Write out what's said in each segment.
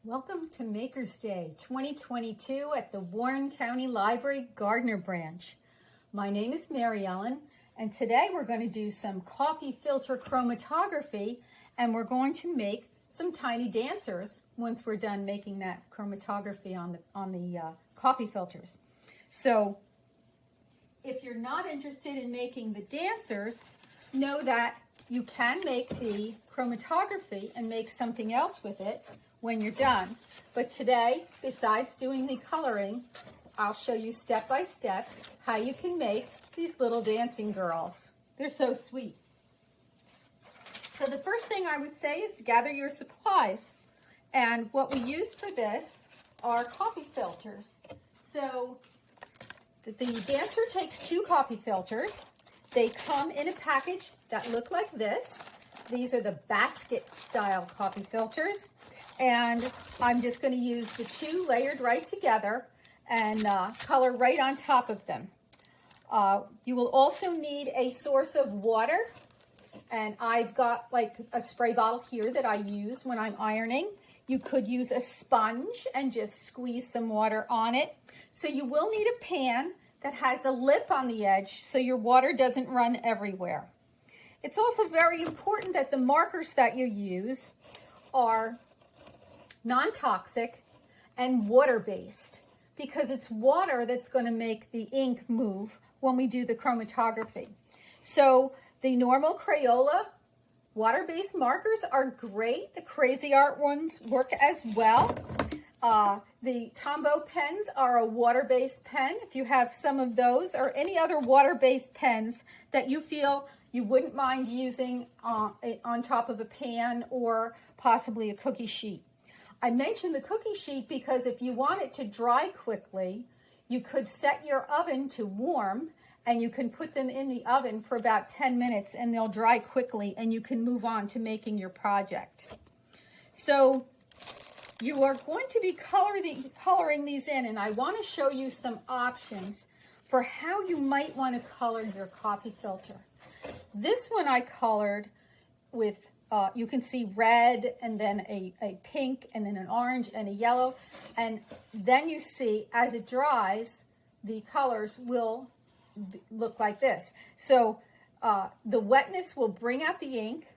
Welcome to Maker's Day 2022 at the Warren County Library Gardner Branch. My name is Mary Ellen, and today we're going to do some coffee filter chromatography, and we're going to make some tiny dancers once we're done making that chromatography on the coffee filters. So if you're not interested in making the dancers, know that you can make the chromatography and make something else with it when you're done. But today, besides doing the coloring, I'll show you step by step how you can make these little dancing girls. They're so sweet. So the first thing I would say is to gather your supplies. And what we use for this are coffee filters. So the dancer takes 2 coffee filters. They come in a package that look like this. These are the basket style coffee filters. And I'm just going to use the 2 layered right together and color right on top of them. You will also need a source of water. And I've got like a spray bottle here that I use when I'm ironing. You could use a sponge and just squeeze some water on it. So you will need a pan that has a lip on the edge so your water doesn't run everywhere. It's also very important that the markers that you use are non-toxic and water-based, because it's water that's going to make the ink move when we do the chromatography. So the normal Crayola water-based markers are great. The Crazy Art ones work as well. The Tombow pens are a water-based pen. If you have some of those or any other water-based pens that you feel you wouldn't mind using on top of a pan or possibly a cookie sheet. I mentioned the cookie sheet because if you want it to dry quickly, you could set your oven to warm and you can put them in the oven for about 10 minutes and they'll dry quickly and you can move on to making your project. So you are going to be coloring these in, and I want to show you some options for how you might want to color your coffee filter. This one I colored with you can see red and then a pink and then an orange and a yellow. And then you see as it dries, the colors will look like this. So the wetness will bring out the ink.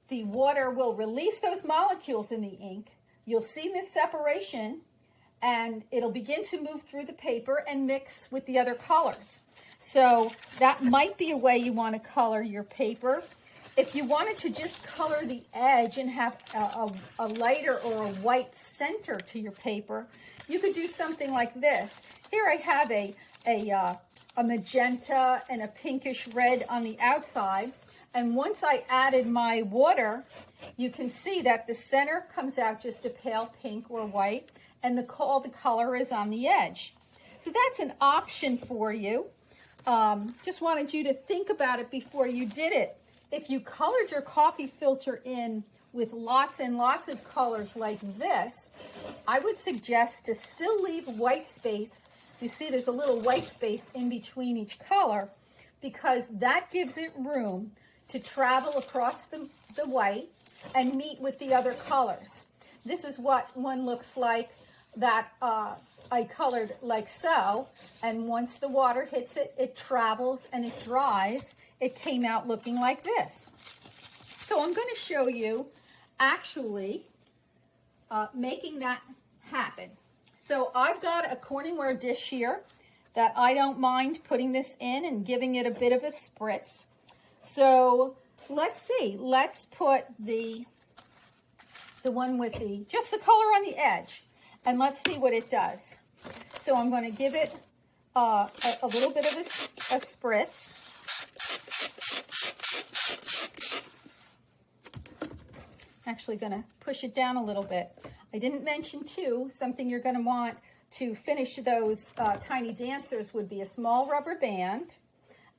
The water will release those molecules in the ink. You'll see this separation and it'll begin to move through the paper and mix with the other colors. So that might be a way you want to color your paper. If you wanted to just color the edge and have a lighter or a white center to your paper, you could do something like this. Here I have a magenta and a pinkish red on the outside. And once I added my water, you can see that the center comes out just a pale pink or white, and all the color is on the edge. So that's an option for you. Just wanted you to think about it before you did it. If you colored your coffee filter in with lots and lots of colors like this, I would suggest to still leave white space. You see there's a little white space in between each color because that gives it room to travel across the white and meet with the other colors. This is what one looks like that I colored like so, and once the water hits it, it travels and it dries. It came out looking like this. So I'm going to show you actually making that happen. So I've got a Corningware dish here that I don't mind putting this in and giving it a bit of a spritz. So let's see. Let's put the one with just the color on the edge, and let's see what it does. So I'm going to give it a little bit of a spritz. Actually going to push it down a little bit. I didn't mention too, something you're going to want to finish those tiny dancers would be a small rubber band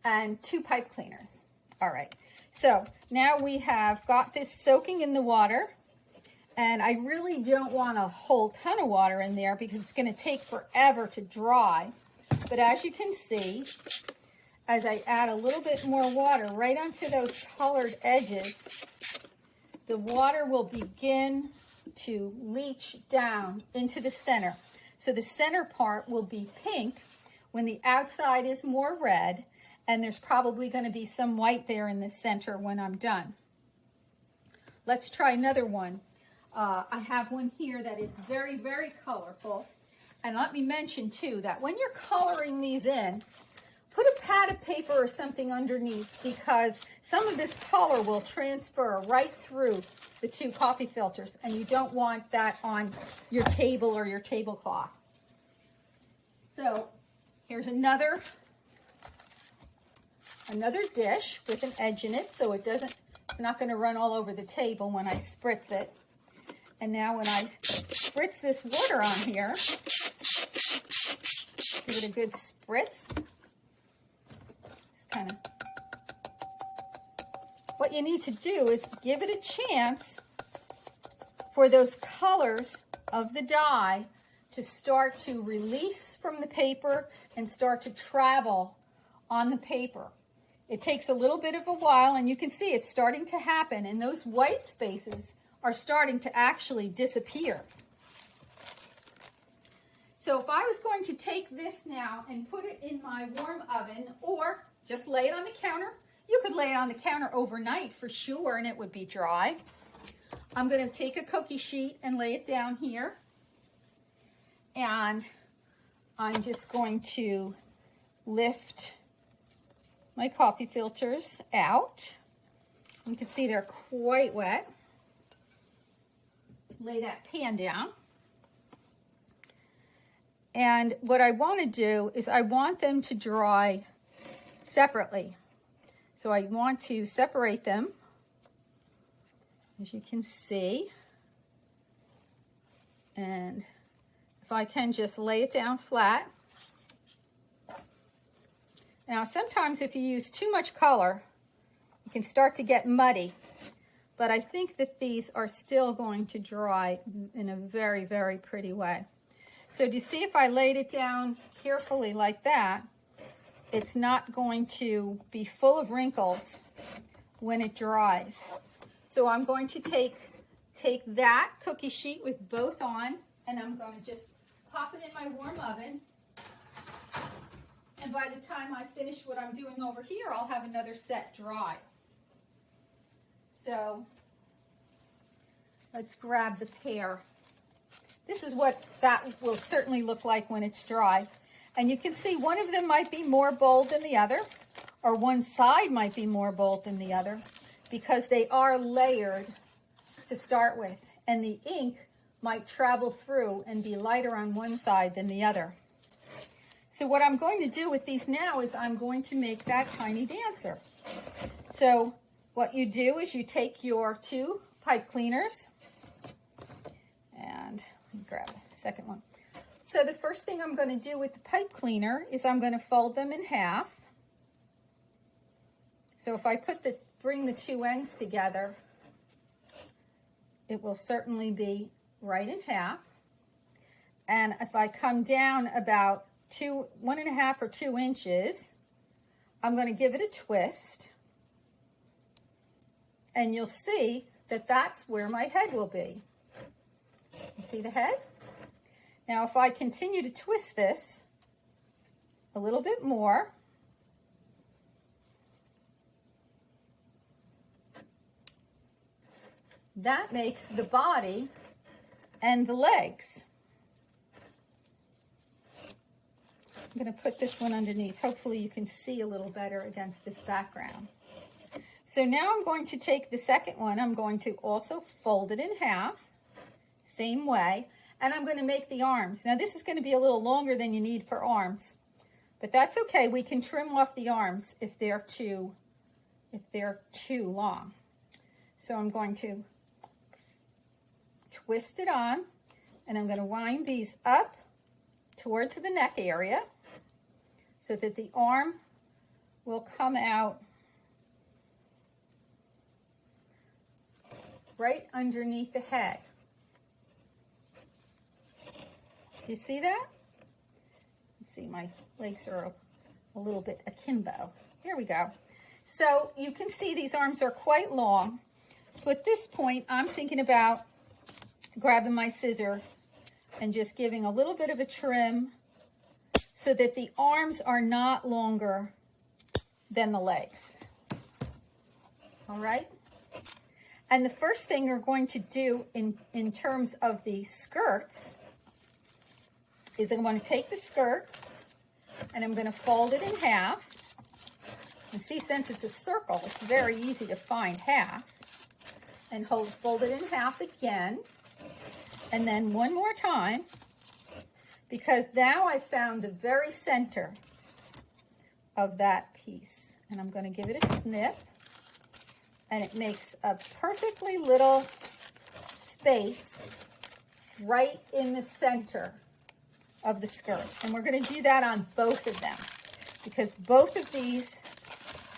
and 2 pipe cleaners. All right, so now we have got this soaking in the water, and I really don't want a whole ton of water in there because it's going to take forever to dry. But as you can see, as I add a little bit more water right onto those colored edges, the water will begin to leach down into the center. So the center part will be pink when the outside is more red, and there's probably going to be some white there in the center when I'm done. Let's try another one. I have one here that is very, very colorful. And let me mention too that when you're coloring these in, put a pad of paper or something underneath, because some of this color will transfer right through the two coffee filters, and you don't want that on your table or your tablecloth. So here's another dish with an edge in it, so it's not going to run all over the table when I spritz it. And now when I spritz this water on here, give it a good spritz. Just kind of, what you need to do is give it a chance for those colors of the dye to start to release from the paper and start to travel on the paper. It takes a little bit of a while, and you can see it's starting to happen, and those white spaces are starting to actually disappear. So if I was going to take this now and put it in my warm oven, or just lay it on the counter, you could lay it on the counter overnight for sure, and it would be dry. I'm going to take a cookie sheet and lay it down here, and I'm just going to lift my coffee filters out. You can see they're quite wet. Lay that pan down. And what I want to do is I want them to dry separately. So I want to separate them, as you can see. And if I can just lay it down flat. Now, sometimes if you use too much color, you can start to get muddy. But I think that these are still going to dry in a very, very pretty way. So do you see, if I laid it down carefully like that, it's not going to be full of wrinkles when it dries. So I'm going to take that cookie sheet with both on, and I'm going to just pop it in my warm oven. And by the time I finish what I'm doing over here, I'll have another set dry. So let's grab the pear. This is what that will certainly look like when it's dry. And you can see one of them might be more bold than the other, or one side might be more bold than the other, because they are layered to start with. And the ink might travel through and be lighter on one side than the other. So what I'm going to do with these now is I'm going to make that tiny dancer. So what you do is you take your two pipe cleaners, and let me grab the second one. So the first thing I'm going to do with the pipe cleaner is I'm going to fold them in half. So if I bring the two ends together, it will certainly be right in half. And if I come down about 1.5 or 2 inches, I'm going to give it a twist, and you'll see that that's where my head will be. You see the head? Now if I continue to twist this a little bit more, that makes the body and the legs. I'm going to put this one underneath. Hopefully you can see a little better against this background. So now I'm going to take the second one. I'm going to also fold it in half, same way, and I'm going to make the arms. Now this is going to be a little longer than you need for arms, but that's okay. We can trim off the arms if they're too long. So I'm going to twist it on, and I'm going to wind these up towards the neck area so that the arm will come out right underneath the head. Do you see that? Let's see, my legs are a little bit akimbo. There we go. So you can see these arms are quite long. So at this point, I'm thinking about grabbing my scissor and just giving a little bit of a trim so that the arms are not longer than the legs. All right? And the first thing we're going to do in terms of the skirts is I'm going to take the skirt and I'm going to fold it in half. And see, since it's a circle, it's very easy to find half. And fold it in half again. And then one more time, because now I found the very center of that piece. And I'm going to give it a snip. And it makes a perfectly little space right in the center of the skirt. And we're going to do that on both of them, because both of these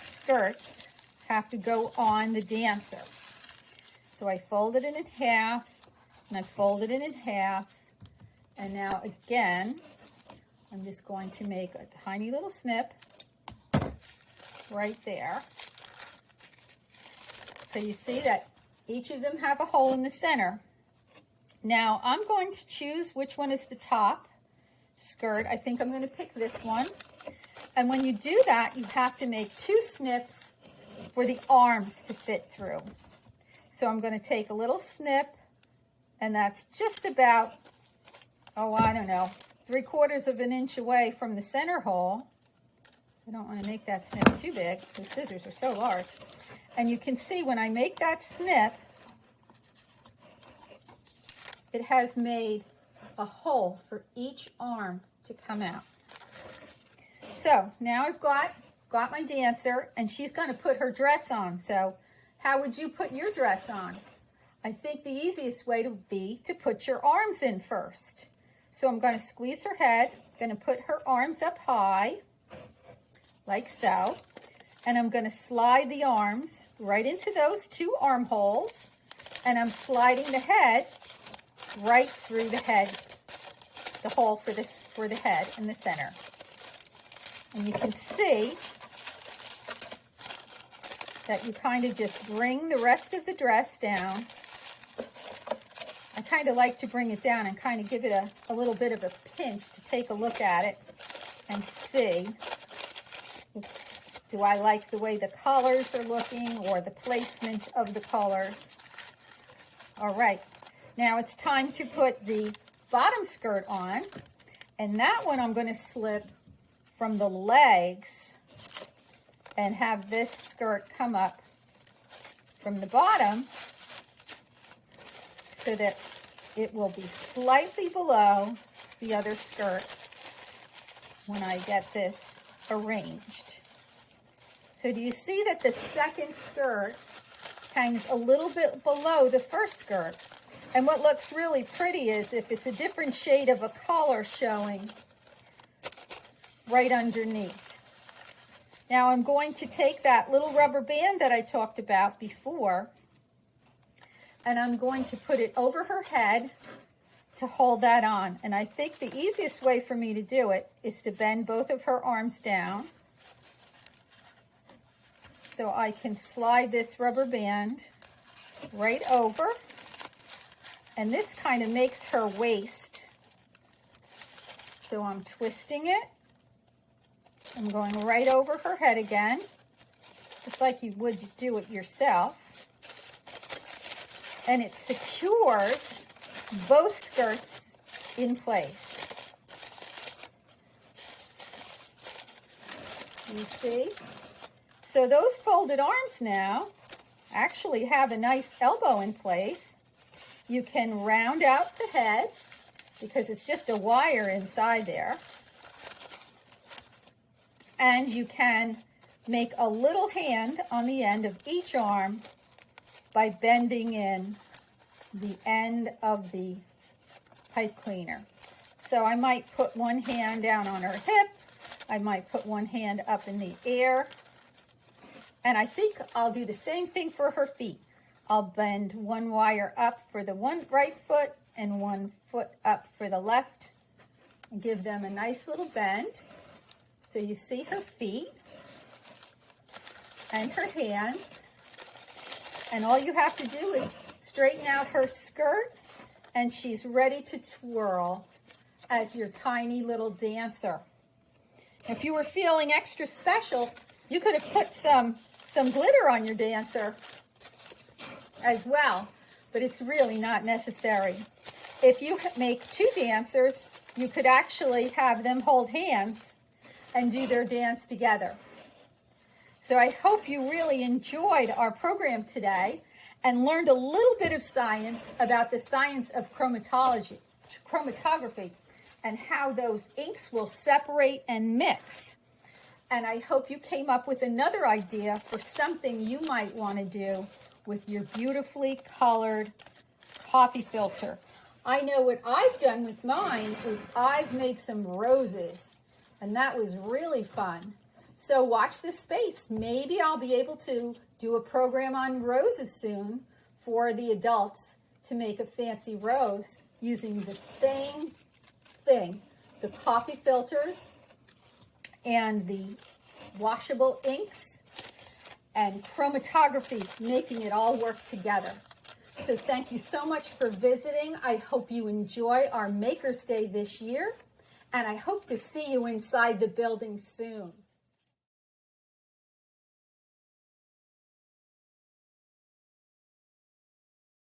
skirts have to go on the dancer. So I folded it in half, and I folded it in half, and now again, I'm just going to make a tiny little snip right there. So you see that each of them have a hole in the center. Now I'm going to choose which one is the top skirt. I think I'm going to pick this one. And when you do that, you have to make 2 snips for the arms to fit through. So I'm going to take a little snip, and that's just about, I don't know, 3/4 of an inch away from the center hole. I don't want to make that snip too big. The scissors are so large. And you can see when I make that snip, it has made a hole for each arm to come out. So now I've got my dancer, and she's going to put her dress on. So how would you put your dress on? I think the easiest way to be to put your arms in first. So I'm going to squeeze her head, going to put her arms up high, like so. And I'm going to slide the arms right into those 2 armholes. And I'm sliding the head right through the head, the hole for the head in the center. And you can see that you kind of just bring the rest of the dress down. I kind of like to bring it down and kind of give it a little bit of a pinch to take a look at it and see, do I like the way the colors are looking or the placement of the colors? All right, now it's time to put the bottom skirt on, and that one I'm going to slip from the legs and have this skirt come up from the bottom so that it will be slightly below the other skirt when I get this arranged. So do you see that the second skirt hangs a little bit below the first skirt? And what looks really pretty is if it's a different shade of a color showing right underneath. Now I'm going to take that little rubber band that I talked about before, and I'm going to put it over her head to hold that on. And I think the easiest way for me to do it is to bend both of her arms down so I can slide this rubber band right over. And this kind of makes her waist. So I'm twisting it. I'm going right over her head again, just like you would do it yourself. And it secures both skirts in place. You see? So those folded arms now actually have a nice elbow in place. You can round out the head because it's just a wire inside there. And you can make a little hand on the end of each arm by bending in the end of the pipe cleaner. So I might put one hand down on her hip. I might put one hand up in the air. And I think I'll do the same thing for her feet. I'll bend one wire up for the right foot and one foot up for the left and give them a nice little bend. So you see her feet and her hands. And all you have to do is straighten out her skirt and she's ready to twirl as your tiny little dancer. If you were feeling extra special, you could have put some glitter on your dancer as well, but it's really not necessary. If you make two dancers, you could actually have them hold hands and do their dance together. So I hope you really enjoyed our program today and learned a little bit of science about the science of chromatography, and how those inks will separate and mix. And I hope you came up with another idea for something you might want to do with your beautifully colored coffee filter. I know what I've done with mine is I've made some roses, and that was really fun. So watch this space. Maybe I'll be able to do a program on roses soon for the adults to make a fancy rose using the same thing, the coffee filters and the washable inks and chromatography, making it all work together. So thank you so much for visiting. I hope you enjoy our Maker's Day this year, and I hope to see you inside the building soon.